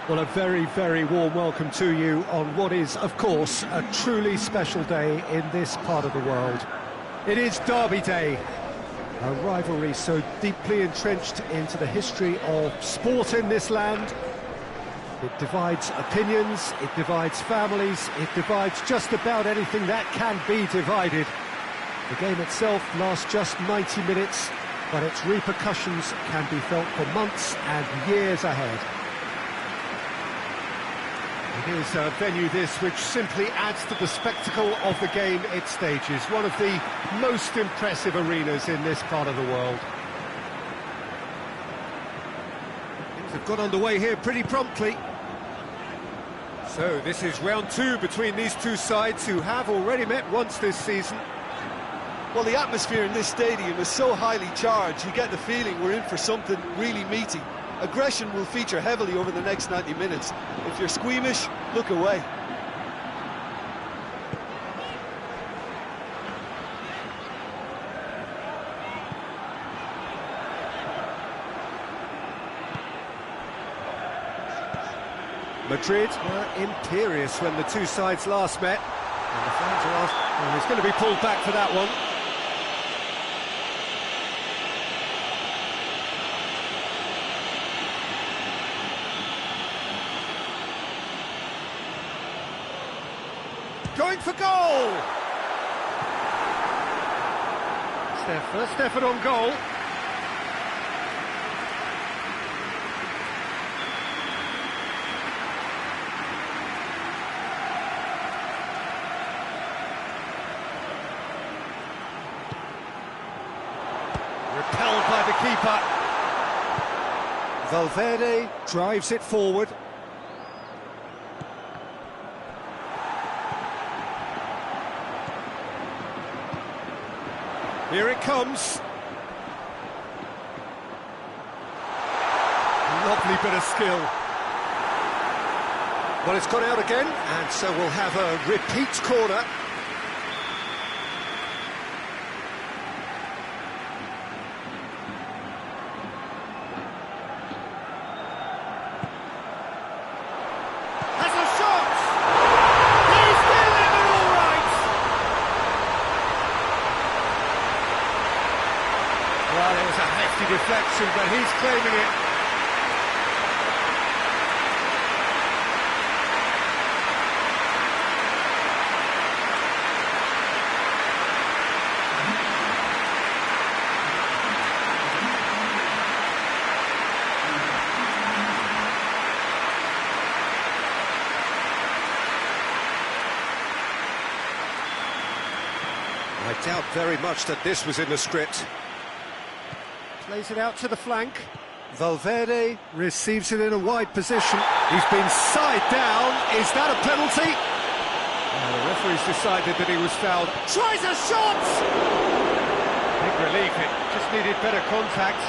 Well, a very, very warm welcome to you on what is, of course, a truly special day in this part of the world. It is Derby Day, a rivalry so deeply entrenched into the history of sport in this land. It divides opinions, it divides families, it divides just about anything that can be divided. The game itself lasts just 90 minutes, but its repercussions can be felt for months and years ahead. It is a venue this which simply adds to the spectacle of the game it stages, one of the most impressive arenas in this part of the world. Things have got underway here pretty promptly. So this is round two between these two sides who have already met once this season. Well, the atmosphere in this stadium is so highly charged, you get the feeling we're in for something really meaty. Aggression will feature heavily over the next 90 minutes. If you're squeamish, look away. Madrid were imperious when the two sides last met. And the fans are asked, well, he's going to be pulled back for that one. Going for goal! It's their first effort on goal. Repelled by the keeper. Valverde drives it forward. Here it comes. Lovely bit of skill. Well, it's gone out again, and so we'll have a repeat corner. Has a shot! He's delivered all right! Well, it was a hefty deflection, but he's claiming it. I doubt very much that this was in the script. Plays it out to the flank. Valverde receives it in a wide position. He's been side down. Is that a penalty? The referee's decided that he was fouled. Tries a shot! Big relief, it just needed better contact.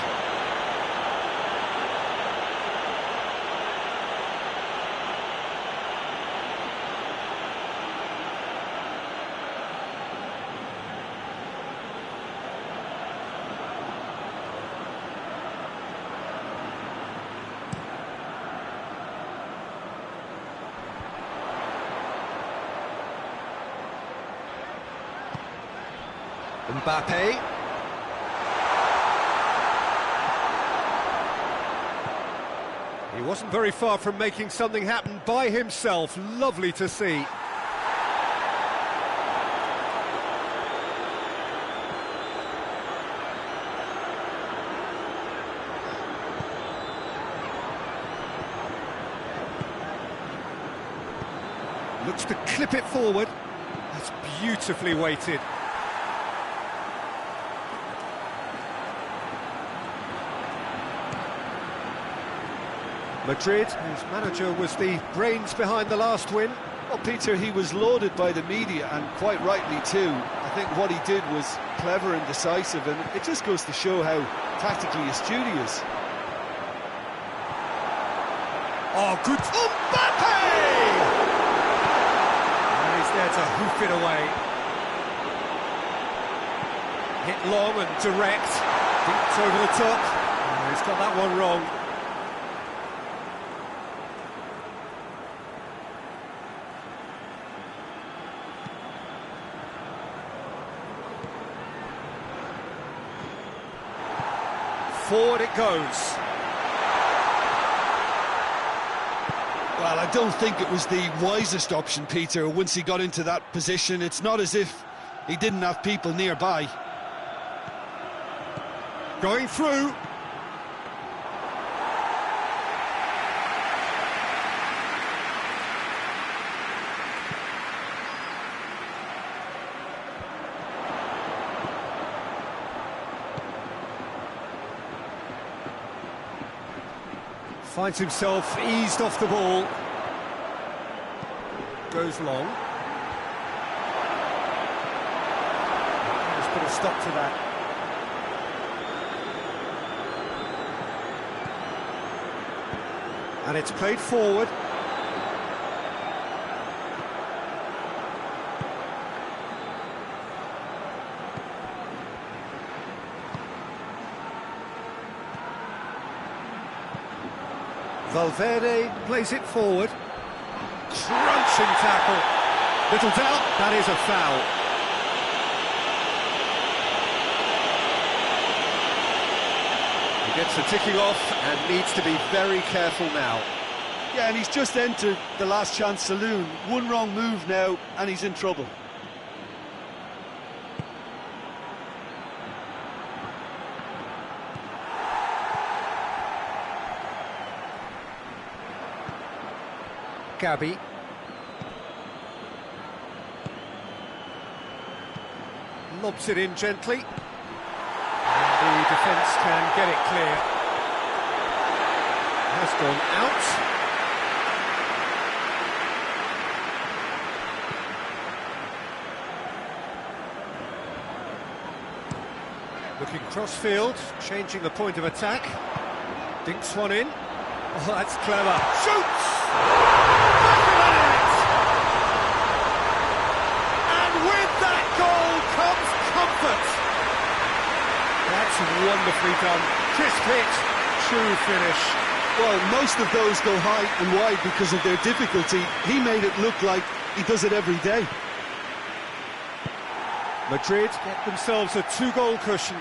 Mbappe. He wasn't very far from making something happen by himself. Lovely to see. Looks to clip it forward. That's beautifully weighted. Madrid, whose manager was the brains behind the last win. Well, Peter, he was lauded by the media, and quite rightly too. I think what he did was clever and decisive, and it just goes to show how tactically astute he is. Oh, good... Mbappe! And he's there to hoof it away. Hit long and direct. Deep over the top. Oh, he's got that one wrong. Forward it goes. Well, I don't think it was the wisest option, Peter, once he got into that position. It's not as if he didn't have people nearby. Going through. Finds himself eased off the ball. Goes long. Just put a stop to that. And it's played forward. Valverde plays it forward. Crunching tackle. Little doubt, that is a foul. He gets the ticking off and needs to be very careful now. Yeah, and he's just entered the last chance saloon. One wrong move now, and he's in trouble. Gabby. Lobs it in gently. And the defence can get it clear. Has gone out. Looking cross-field, changing the point of attack. Dinks one in. Oh, that's clever. Shoots! And with that goal comes comfort. That's wonderfully done. Crisp hit, true finish. Well, most of those go high and wide because of their difficulty. He made it look like he does it every day. Madrid get themselves a two-goal cushion.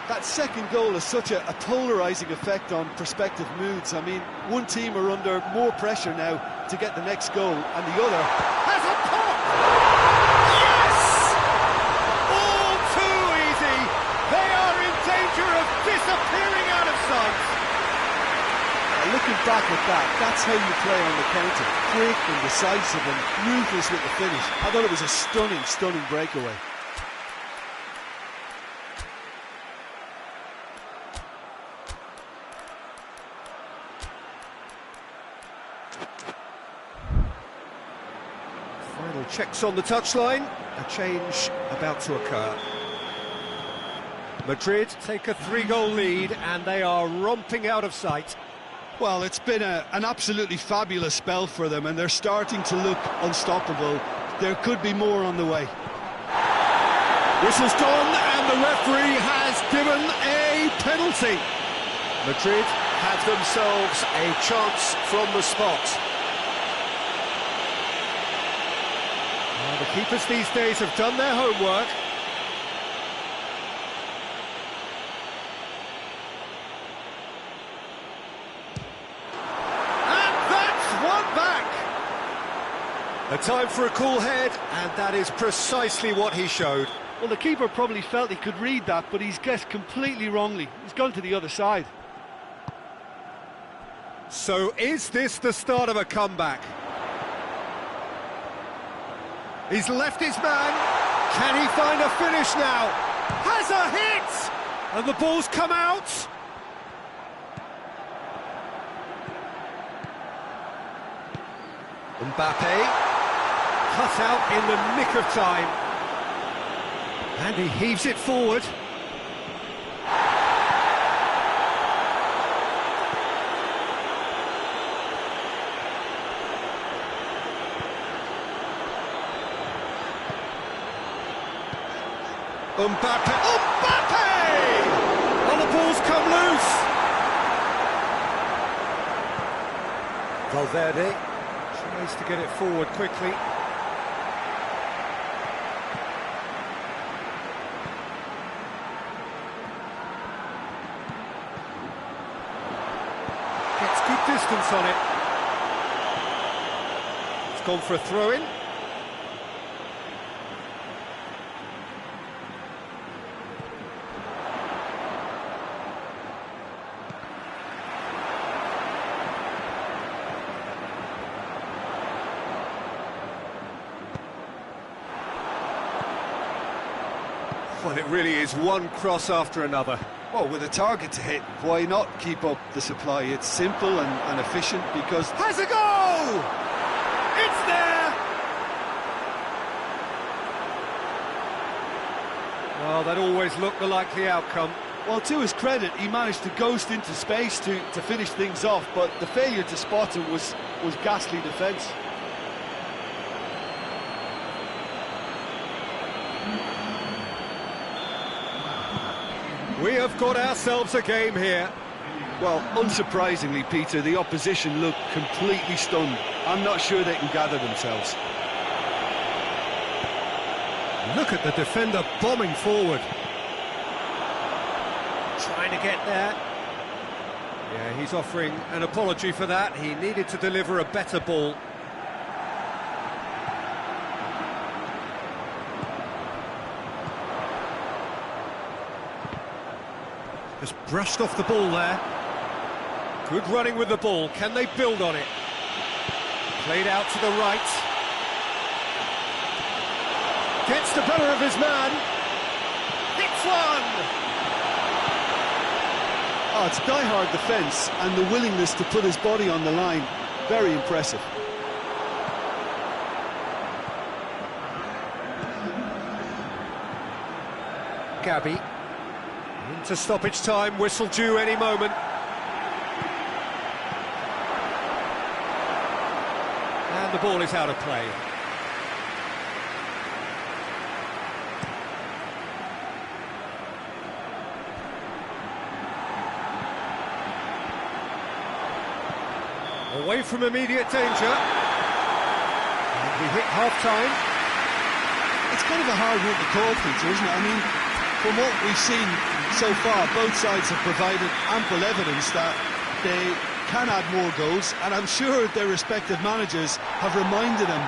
That second goal has such a polarising effect on prospective moods. I mean, one team are under more pressure now to get the next goal, and the other has a pop! Yes! All too easy. They are in danger of disappearing out of sight. Looking back at that, that's how you play on the counter. Quick and decisive and ruthless with the finish. I thought it was a stunning, stunning breakaway. Final checks on the touchline. A change about to occur. Madrid take a three-goal lead and they are romping out of sight. Well, it's been an absolutely fabulous spell for them, and they're starting to look unstoppable. There could be more on the way. Whistle's gone, and the referee has given a penalty. Madrid have themselves a chance from the spot. Well, the keepers these days have done their homework. A time for a cool head, and that is precisely what he showed. Well, the keeper probably felt he could read that, but he's guessed completely wrongly. He's gone to the other side. So is this the start of a comeback? He's left his man. Can he find a finish now? Has a hit! And the ball's come out. Mbappe. Cut out in the nick of time. And he heaves it forward. Mbappe! And the ball's come loose! Valverde tries to get it forward quickly. distance on it. It's gone for a throw-in. Well, it really is one cross after another. Well, with a target to hit, why not keep up the supply? It's simple and efficient because... Has a goal! It's there! Well, that always looked the likely outcome. Well, to his credit, he managed to ghost into space to finish things off, but the failure to spot it was ghastly defence. We have got ourselves a game here. Well, unsurprisingly, Peter, the opposition look completely stunned. I'm not sure they can gather themselves. Look at the defender bombing forward. Trying to get there. Yeah, he's offering an apology for that. He needed to deliver a better ball. Just brushed off the ball there. Good running with the ball. Can they build on it? Played out to the right. Gets the better of his man. Hits one! Oh, it's die-hard defence and the willingness to put his body on the line. Very impressive. Gabby. Into stoppage time, whistle due any moment. And the ball is out of play. Away from immediate danger. And we hit half-time. It's kind of a hard one to call, Peter, isn't it? I mean, from what we've seen so far, both sides have provided ample evidence that they can add more goals, and I'm sure their respective managers have reminded them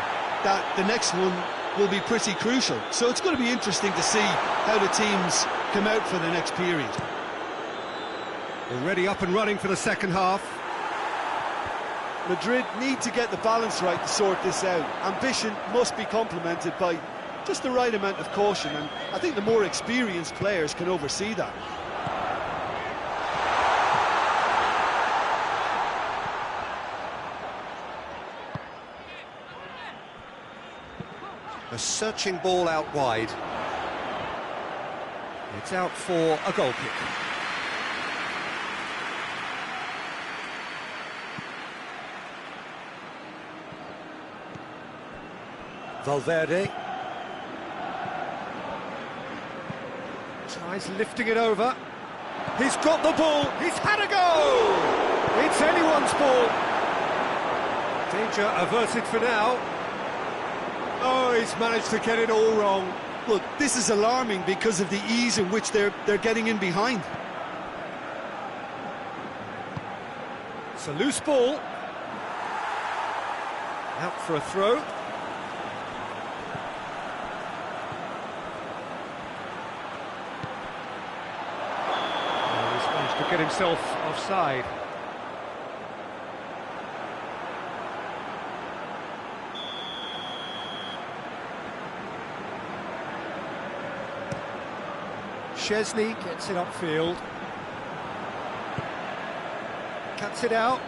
that the next one will be pretty crucial. So it's going to be interesting to see how the teams come out for the next period. Already up and running for the second half. Madrid need to get the balance right to sort this out. Ambition must be complemented by just the right amount of caution, and I think the more experienced players can oversee that. A searching ball out wide. It's out for a goal kick. Valverde. Tries lifting it over. He's got the ball. He's had a go! It's anyone's ball. Danger averted for now. Oh, he's managed to get it all wrong. Look, this is alarming because of the ease in which they're getting in behind. It's a loose ball. Out for a throw. To get himself offside. Chesney gets it upfield. Cuts it out.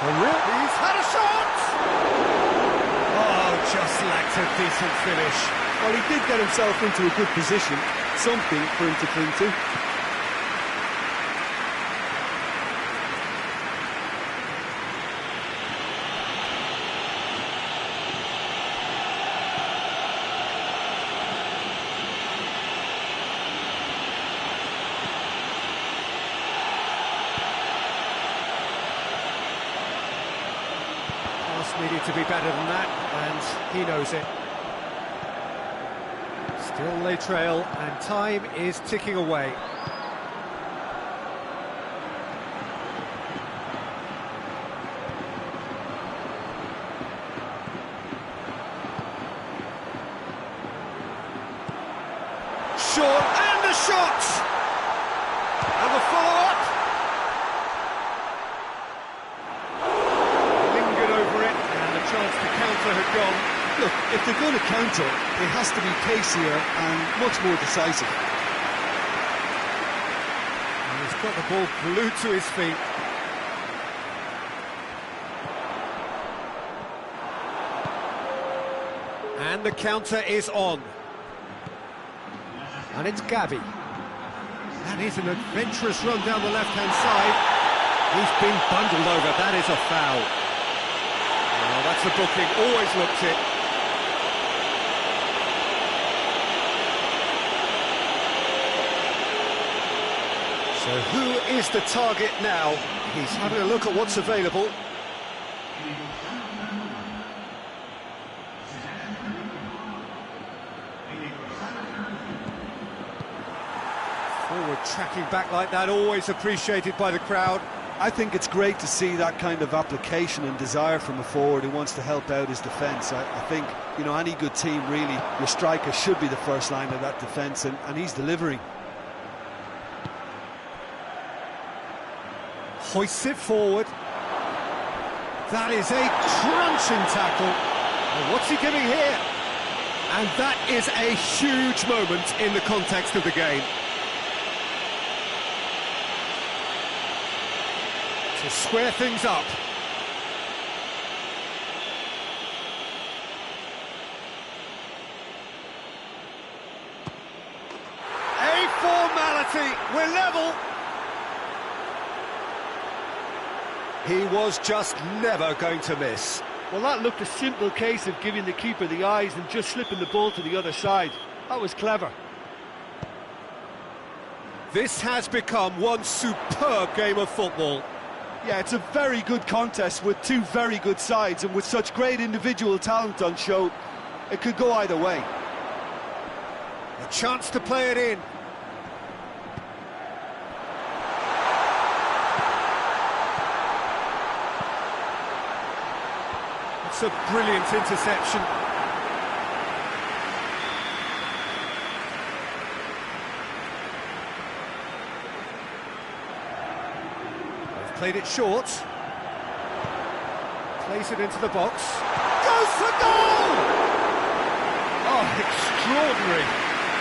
He's had a shot! Oh, just lacked a decent finish. Well, he did get himself into a good position, something for him to cling to. Needed to be better than that, and he knows it. Still they trail, and time is ticking away. Short, and the shot! And the follow-up! Lingered over it, and the chance to counter had gone. Look, if they're going to counter, it has to be pacier and much more decisive. And he's got the ball glued to his feet. And the counter is on. And it's Gavi. That is an adventurous run down the left-hand side. He's been bundled over. That is a foul. Oh, that's a booking. Always looked it. So who is the target now? He's having a look at what's available. Forward tracking back like that, always appreciated by the crowd. I think it's great to see that kind of application and desire from a forward who wants to help out his defence. I think, you know, any good team, really, your striker should be the first line of that defence, and he's delivering. Hoists it forward. That is a crunching tackle. And what's he giving here? And that is a huge moment in the context of the game. To square things up. A formality. We're level. He was just never going to miss. Well, that looked a simple case of giving the keeper the eyes and just slipping the ball to the other side. That was clever. This has become one superb game of football. Yeah, it's a very good contest with two very good sides, and with such great individual talent on show, it could go either way. A chance to play it in. It's a brilliant interception. They've played it short. Plays it into the box. Goes for goal! Oh, extraordinary.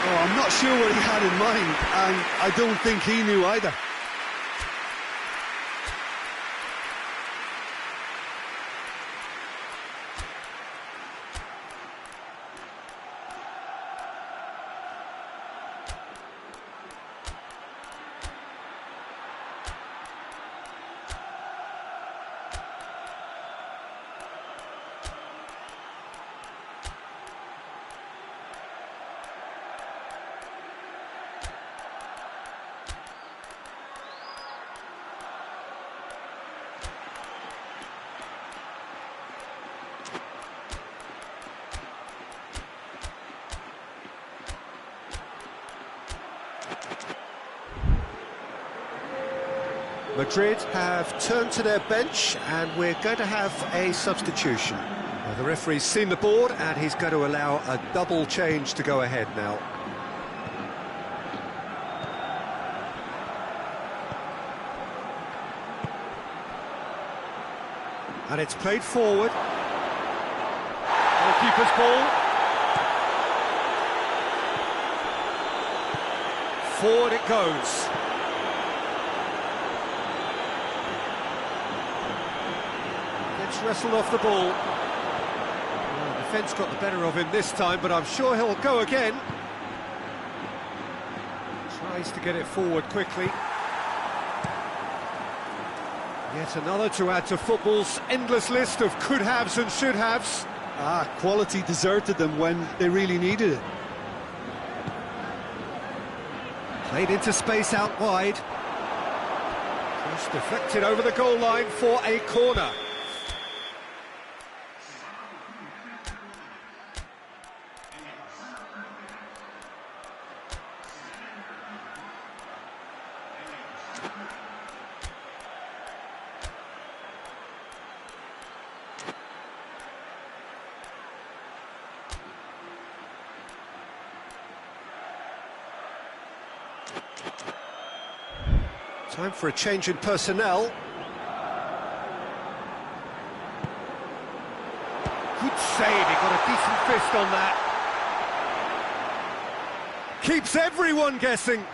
Oh, I'm not sure what he had in mind, and I don't think he knew either. Madrid have turned to their bench, and we're going to have a substitution. Well, the referee's seen the board, and he's going to allow a double change to go ahead now. And it's played forward. Goalkeeper's ball. Forward it goes. Wrestled off the ball. Well, the defence got the better of him this time, but I'm sure he'll go again. Tries to get it forward quickly. Yet another to add to football's endless list of could-haves and should-haves. Quality deserted them when they really needed it. Played into space out wide. Just deflected over the goal line for a corner. Time for a change in personnel. Good save, he got a decent fist on that. Keeps everyone guessing.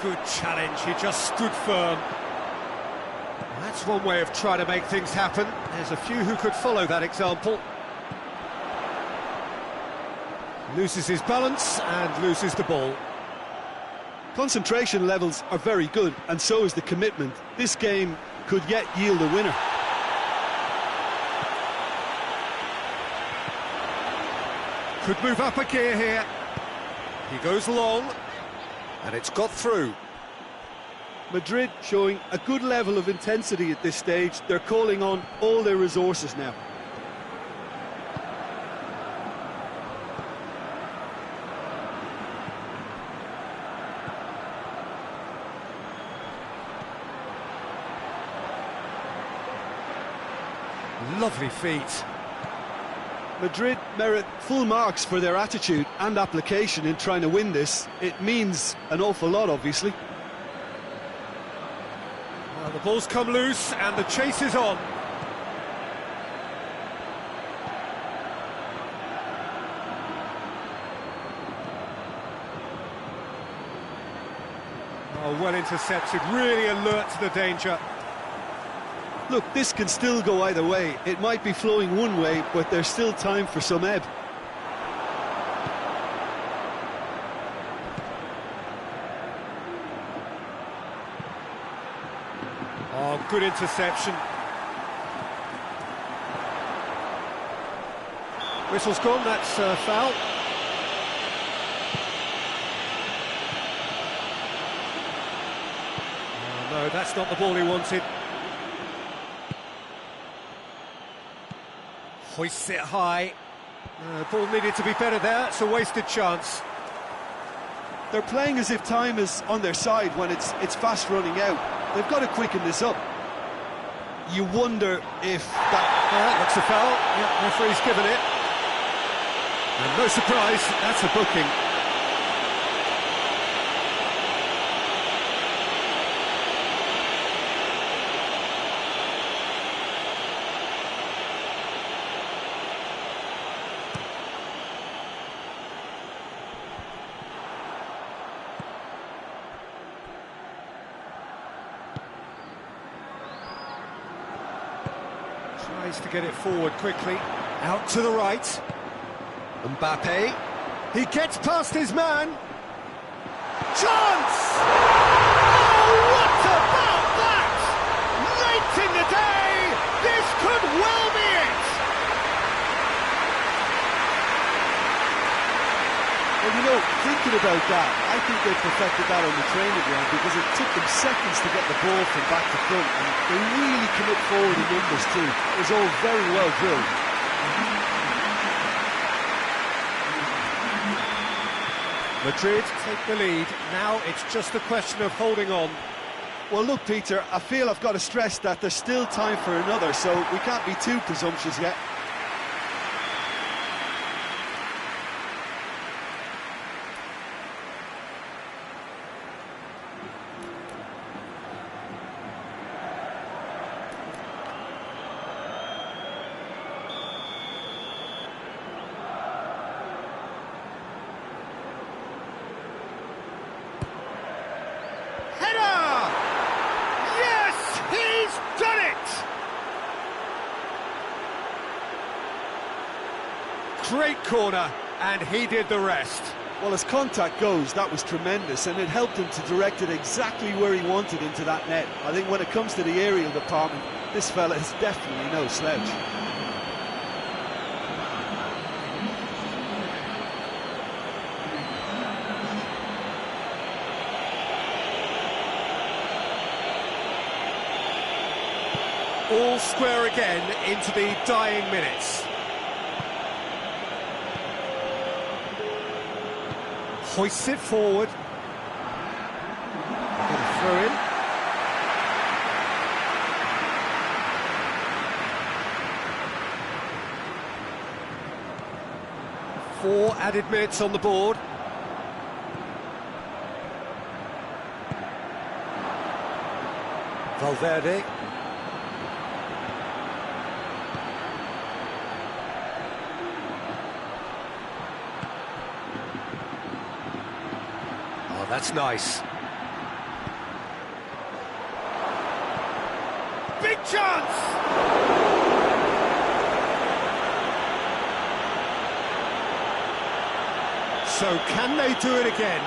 Good challenge, he just stood firm. That's one way of trying to make things happen. There's a few who could follow that example. Loses his balance and loses the ball. Concentration levels are very good, and so is the commitment. This game could yet yield a winner. Could move up a gear here. He goes long, and it's got through. Madrid showing a good level of intensity at this stage. They're calling on all their resources now. Lovely feet. Madrid merit full marks for their attitude and application in trying to win this. It means an awful lot, obviously. Well, the ball's come loose and the chase is on. Oh, well intercepted, really alert to the danger. Look, this can still go either way. It might be flowing one way, but there's still time for some ebb. Oh, good interception. Whistle's gone, that's foul. Oh, no, that's not the ball he wanted. Hoists it high. Ball needed to be better there, it's a wasted chance. They're playing as if time is on their side when it's fast running out. They've got to quicken this up. You wonder if that... looks a foul. Yeah, referee's given it. And no surprise, that's a booking. Tries to get it forward quickly. Out to the right. Mbappe. He gets past his man. Chance! Oh, what about that? Late in the day, this could well be it. Well, you know, thinking about that, I think they perfected that on the training ground because it took them seconds to get the ball from back to front, and they really commit forward in numbers too. It was all very well drilled. Madrid take the lead. Now it's just a question of holding on. Well, look, Peter, I feel I've got to stress that there's still time for another, so we can't be too presumptuous yet. Header! Yes, he's done it! Great corner, and he did the rest. Well, as contact goes, that was tremendous, and it helped him to direct it exactly where he wanted into that net. I think when it comes to the aerial department, this fella is definitely no slouch. All square again into the dying minutes. Hoists it forward. Throw in. Four added minutes on the board. Valverde. Oh, that's nice. Big chance! So can they do it again?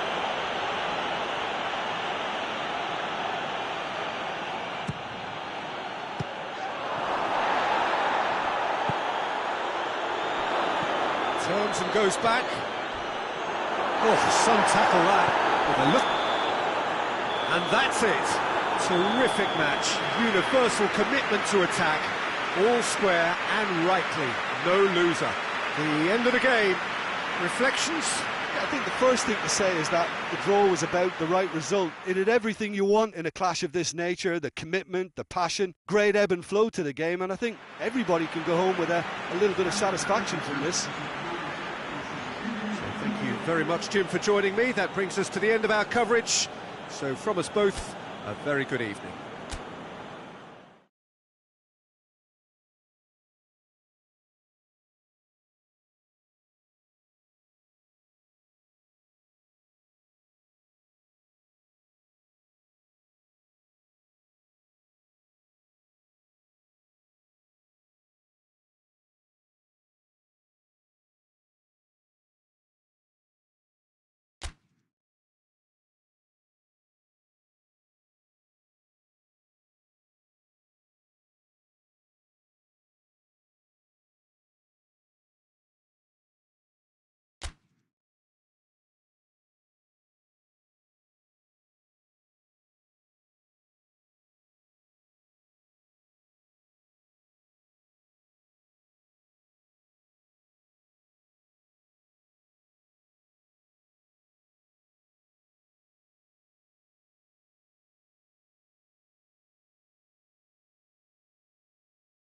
Turns and goes back. Oh, some tackle that. With a look. And that's it. Terrific match. Universal commitment to attack. All square and rightly. No loser. The end of the game. Reflections? I think the first thing to say is that the draw was about the right result. It had everything you want in a clash of this nature, the commitment, the passion, great ebb and flow to the game, and I think everybody can go home with a little bit of satisfaction from this. So thank you very much, Jim, for joining me. That brings us to the end of our coverage. So from us both, a very good evening.